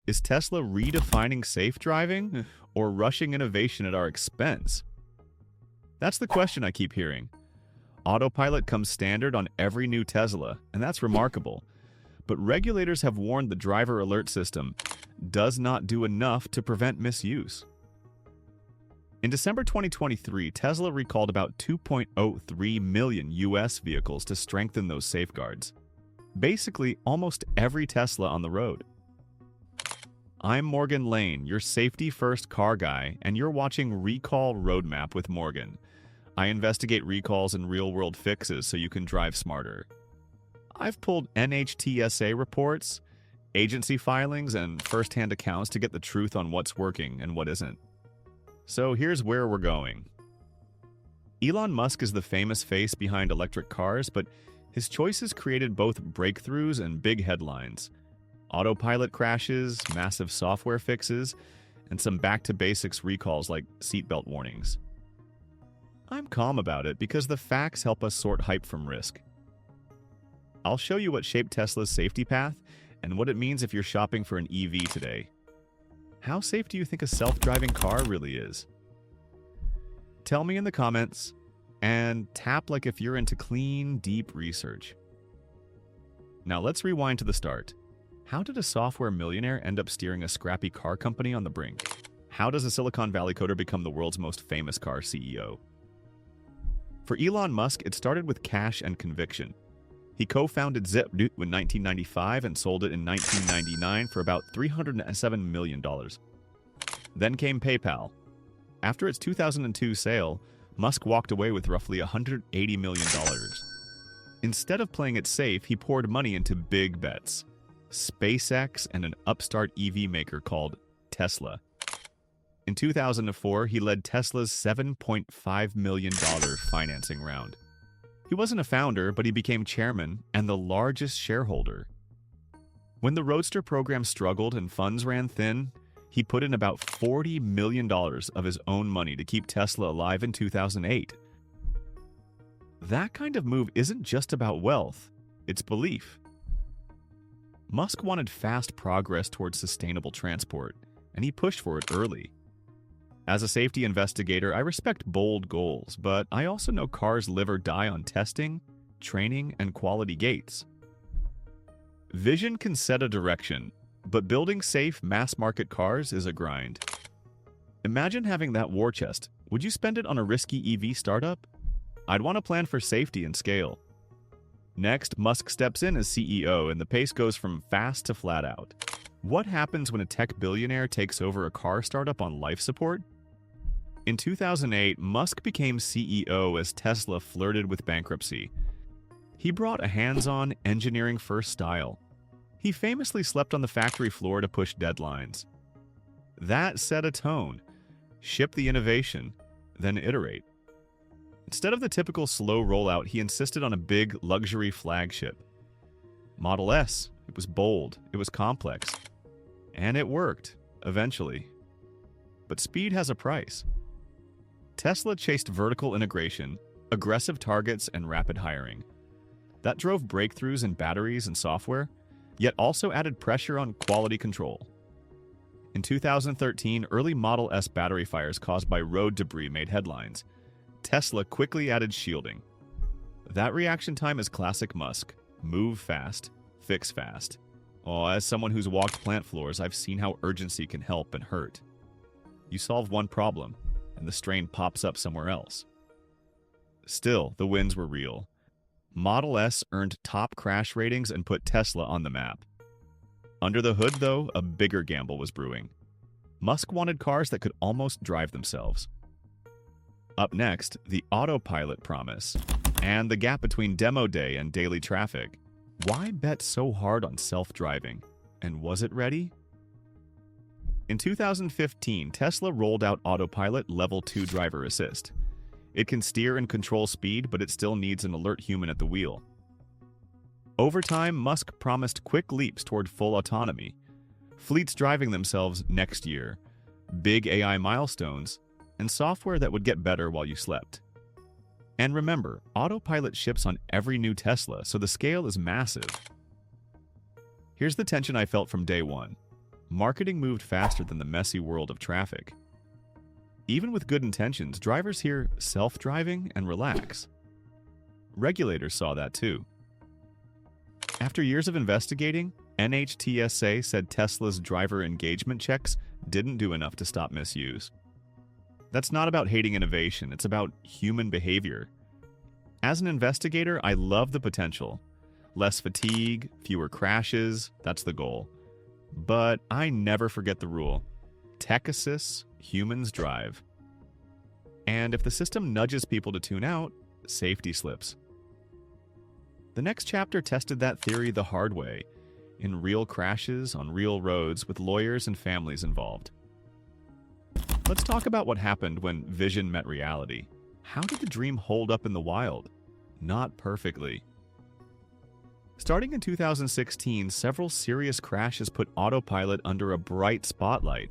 Is Tesla redefining safe driving or rushing innovation at our expense? That's the question I keep hearing. Autopilot comes standard on every new Tesla, and that's remarkable. But regulators have warned the driver alert system does not do enough to prevent misuse. In December 2023, Tesla recalled about 2.03 million US vehicles to strengthen those safeguards. Basically, almost every Tesla on the road. I'm Morgan Lane, your safety-first car guy, and you're watching Recall Roadmap with Morgan. I investigate recalls and real-world fixes so you can drive smarter. I've pulled NHTSA reports, agency filings, and first-hand accounts to get the truth on what's working and what isn't. So here's where we're going. Elon Musk is the famous face behind electric cars, but his choices created both breakthroughs and big headlines. Autopilot crashes, massive software fixes, and some back-to-basics recalls like seatbelt warnings. I'm calm about it because the facts help us sort hype from risk. I'll show you what shaped Tesla's safety path and what it means if you're shopping for an EV today. How safe do you think a self-driving car really is? Tell me in the comments, and tap like if you're into clean, deep research. Now let's rewind to the start. How did a software millionaire end up steering a scrappy car company on the brink? How does a Silicon Valley coder become the world's most famous car CEO? For Elon Musk, it started with cash and conviction. He co-founded Zip2 in 1995 and sold it in 1999 for about $307 million. Then came PayPal. After its 2002 sale, Musk walked away with roughly $180 million. Instead of playing it safe, he poured money into big bets: SpaceX and an upstart EV maker called Tesla. In 2004, he led Tesla's $7.5 million financing round. He wasn't a founder, but he became chairman and the largest shareholder. When the Roadster program struggled and funds ran thin, he put in about $40 million of his own money to keep Tesla alive in 2008. That kind of move isn't just about wealth, it's belief. Musk wanted fast progress towards sustainable transport, and he pushed for it early. As a safety investigator, I respect bold goals, but I also know cars live or die on testing, training, and quality gates. Vision can set a direction, but building safe, mass-market cars is a grind. Imagine having that war chest. Would you spend it on a risky EV startup? I'd want to plan for safety and scale. Next, Musk steps in as CEO, and the pace goes from fast to flat out. What happens when a tech billionaire takes over a car startup on life support? In 2008, Musk became CEO as Tesla flirted with bankruptcy. He brought a hands-on, engineering-first style. He famously slept on the factory floor to push deadlines. That set a tone. Ship the innovation, then iterate. Instead of the typical slow rollout, he insisted on a big, luxury flagship. Model S. It was bold, it was complex. And it worked, eventually. But speed has a price. Tesla chased vertical integration, aggressive targets, and rapid hiring. That drove breakthroughs in batteries and software, yet also added pressure on quality control. In 2013, early Model S battery fires caused by road debris made headlines. Tesla quickly added shielding. That reaction time is classic Musk. Move fast, fix fast. Oh, as someone who's walked plant floors, I've seen how urgency can help and hurt. You solve one problem, and the strain pops up somewhere else. Still, the wins were real. Model S earned top crash ratings and put Tesla on the map. Under the hood, though, a bigger gamble was brewing. Musk wanted cars that could almost drive themselves. Up next, the Autopilot Promise, and the gap between demo day and daily traffic. Why bet so hard on self-driving? And was it ready? In 2015, Tesla rolled out Autopilot Level 2 Driver Assist. It can steer and control speed, but it still needs an alert human at the wheel. Over time, Musk promised quick leaps toward full autonomy. Fleets driving themselves next year, big AI milestones, and software that would get better while you slept. And remember, Autopilot ships on every new Tesla, so the scale is massive. Here's the tension I felt from day one. marketing moved faster than the messy world of traffic. Even with good intentions, drivers hear self-driving and relax. Regulators saw that too. After years of investigating, NHTSA said Tesla's driver engagement checks didn't do enough to stop misuse. That's not about hating innovation, it's about human behavior. As an investigator, I love the potential. Less fatigue, fewer crashes, that's the goal. But I never forget the rule. Tech assists, humans drive. And if the system nudges people to tune out, safety slips. The next chapter tested that theory the hard way, in real crashes on real roads with lawyers and families involved. Let's talk about what happened when vision met reality. How did the dream hold up in the wild? Not perfectly. Starting in 2016, several serious crashes put Autopilot under a bright spotlight.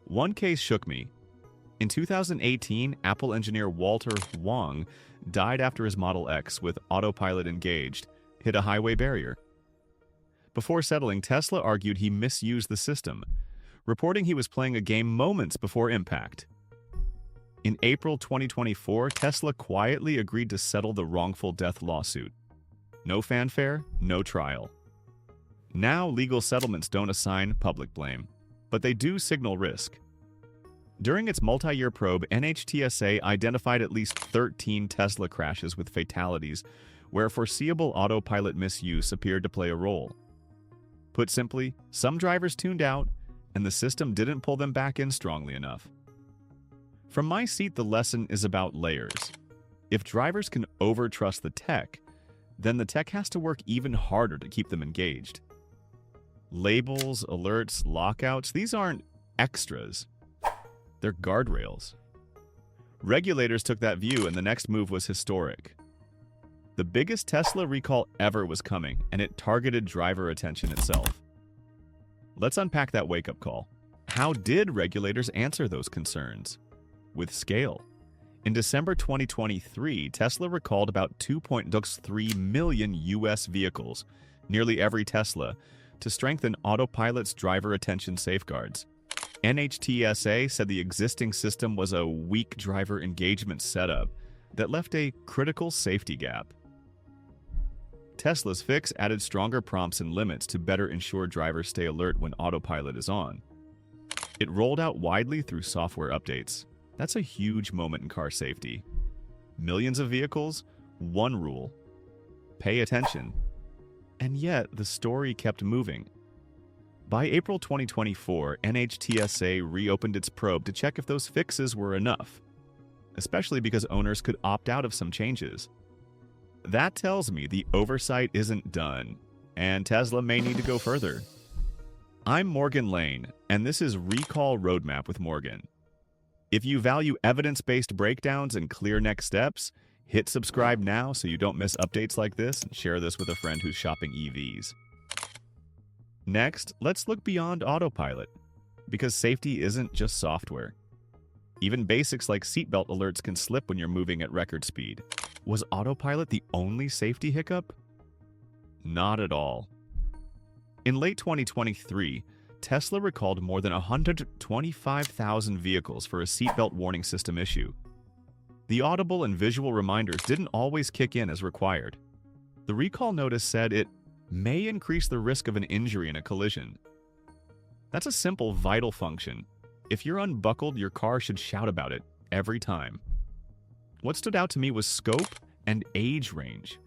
One case shook me. In 2018, Apple engineer Walter Huang died after his Model X with Autopilot engaged hit a highway barrier. Before settling, Tesla argued he misused the system, reporting he was playing a game moments before impact. In April 2024, Tesla quietly agreed to settle the wrongful death lawsuit. No fanfare, no trial. Now, legal settlements don't assign public blame, but they do signal risk. During its multi-year probe, NHTSA identified at least 13 Tesla crashes with fatalities where foreseeable autopilot misuse appeared to play a role. Put simply, some drivers tuned out, and the system didn't pull them back in strongly enough. From my seat, the lesson is about layers. If drivers can overtrust the tech, then the tech has to work even harder to keep them engaged. Labels, alerts, lockouts, these aren't extras. They're guardrails. Regulators took that view, and the next move was historic. The biggest Tesla recall ever was coming, and it targeted driver attention itself. Let's unpack that wake-up call. How did regulators answer those concerns? With scale. In December 2023, Tesla recalled about 2.3 million U.S. vehicles, nearly every Tesla, to strengthen Autopilot's driver attention safeguards. NHTSA said the existing system was a weak driver engagement setup that left a critical safety gap. Tesla's fix added stronger prompts and limits to better ensure drivers stay alert when Autopilot is on. It rolled out widely through software updates. That's a huge moment in car safety. Millions of vehicles, one rule: pay attention. And yet, the story kept moving. By April 2024, NHTSA reopened its probe to check if those fixes were enough, especially because owners could opt out of some changes. That tells me the oversight isn't done, and Tesla may need to go further. I'm Morgan Lane, and this is Recall Roadmap with Morgan. If you value evidence-based breakdowns and clear next steps, hit subscribe now so you don't miss updates like this, and share this with a friend who's shopping EVs. Next, let's look beyond Autopilot, because safety isn't just software. Even basics like seatbelt alerts can slip when you're moving at record speed. Was Autopilot the only safety hiccup? Not at all. In late 2023, Tesla recalled more than 125,000 vehicles for a seatbelt warning system issue. The audible and visual reminders didn't always kick in as required. The recall notice said it may increase the risk of an injury in a collision. That's a simple, vital function. If you're unbuckled, your car should shout about it every time. What stood out to me was scope and age range.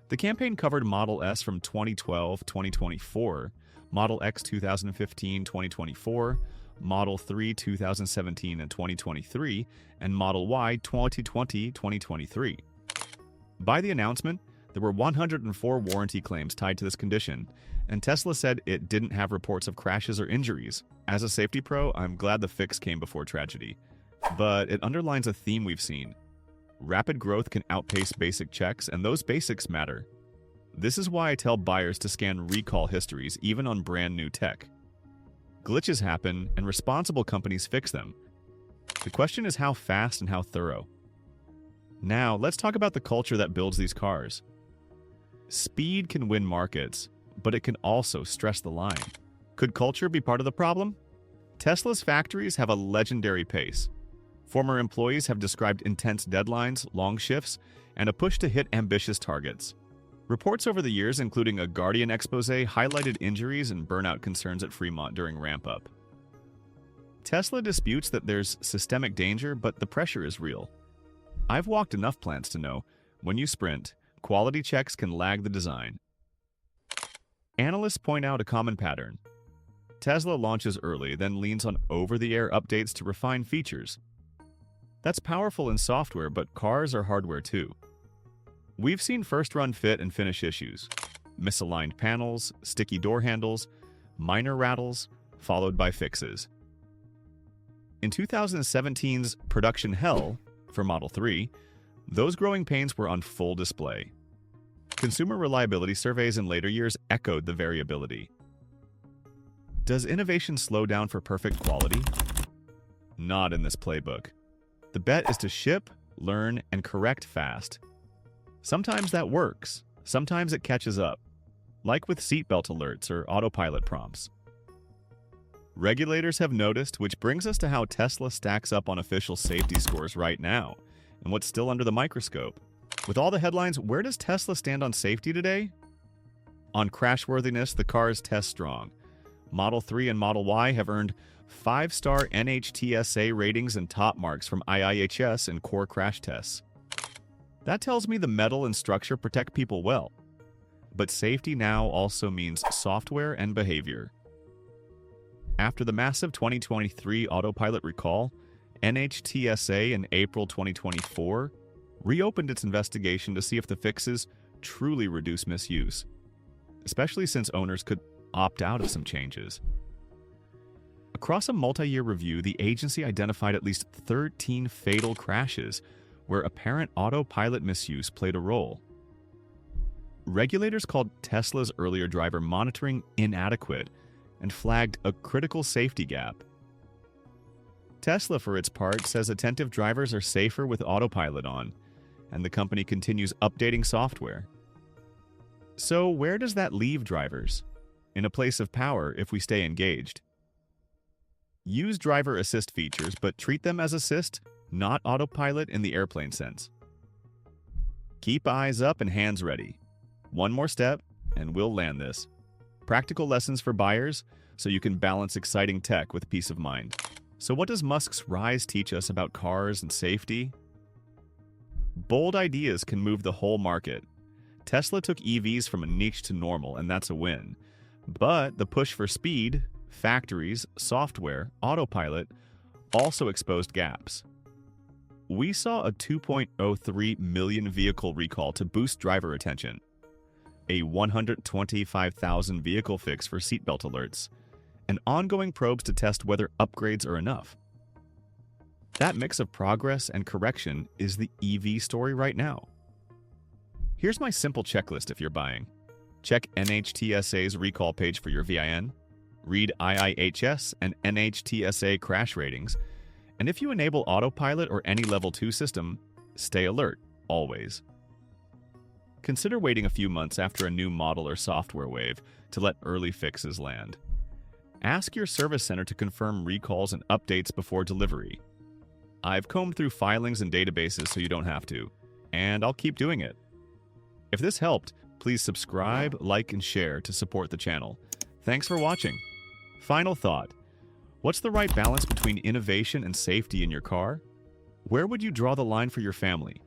The campaign covered Model S from 2012-2024, Model X 2015-2024, Model 3 2017 and 2023, and Model Y 2020-2023. By the announcement, there were 104 warranty claims tied to this condition, and Tesla said it didn't have reports of crashes or injuries. As a safety pro, I'm glad the fix came before tragedy. But it underlines a theme we've seen. Rapid growth can outpace basic checks, and those basics matter. This is why I tell buyers to scan recall histories, even on brand new tech. Glitches happen, and responsible companies fix them. The question is how fast and how thorough. Now, let's talk about the culture that builds these cars. Speed can win markets, but it can also stress the line. Could culture be part of the problem? Tesla's factories have a legendary pace. Former employees have described intense deadlines, long shifts, and a push to hit ambitious targets. Reports over the years, including a Guardian expose, highlighted injuries and burnout concerns at Fremont during ramp-up. Tesla disputes that there's systemic danger, but the pressure is real. I've walked enough plants to know, when you sprint, quality checks can lag the design. Analysts point out a common pattern. Tesla launches early, then leans on over-the-air updates to refine features. That's powerful in software, but cars are hardware too. We've seen first-run fit and finish issues. Misaligned panels, sticky door handles, minor rattles, followed by fixes. In 2017's production hell for Model 3, those growing pains were on full display. Consumer reliability surveys in later years echoed the variability. Does innovation slow down for perfect quality? Not in this playbook. The bet is to ship, learn, and correct fast. Sometimes that works, sometimes it catches up, like with seatbelt alerts or autopilot prompts. Regulators have noticed, which brings us to how Tesla stacks up on official safety scores right now, and what's still under the microscope. With all the headlines, where does Tesla stand on safety today? On crashworthiness, the car is test strong. Model 3 and Model Y have earned 5-star NHTSA ratings and top marks from IIHS in core crash tests. That tells me the metal and structure protect people well. But safety now also means software and behavior. After the massive 2023 Autopilot recall, NHTSA in April 2024 reopened its investigation to see if the fixes truly reduce misuse, especially since owners could opt out of some changes. Across a multi-year review, the agency identified at least 13 fatal crashes where apparent autopilot misuse played a role. Regulators called Tesla's earlier driver monitoring inadequate and flagged a critical safety gap. Tesla, for its part, says attentive drivers are safer with autopilot on, and the company continues updating software. So where does that leave drivers? In a place of power if we stay engaged. Use driver assist features, but treat them as assist, not autopilot in the airplane sense. Keep eyes up and hands ready. One more step, and we'll land this. Practical lessons for buyers, so you can balance exciting tech with peace of mind. So what does Musk's rise teach us about cars and safety? Bold ideas can move the whole market. Tesla took EVs from a niche to normal, and that's a win. But the push for speed, factories, software, autopilot also exposed gaps. We saw a 2.03 million vehicle recall to boost driver attention, a 125,000 vehicle fix for seatbelt alerts, and ongoing probes to test whether upgrades are enough. That mix of progress and correction is the EV story right now. Here's my simple checklist if you're buying. Check NHTSA's recall page for your VIN, read IIHS and NHTSA crash ratings, and if you enable autopilot or any level 2 system, stay alert, always. Consider waiting a few months after a new model or software wave to let early fixes land. Ask your service center to confirm recalls and updates before delivery. I've combed through filings and databases so you don't have to, and I'll keep doing it. If this helped, please subscribe, like, and share to support the channel. Thanks for watching. Final thought. What's the right balance between innovation and safety in your car? Where would you draw the line for your family?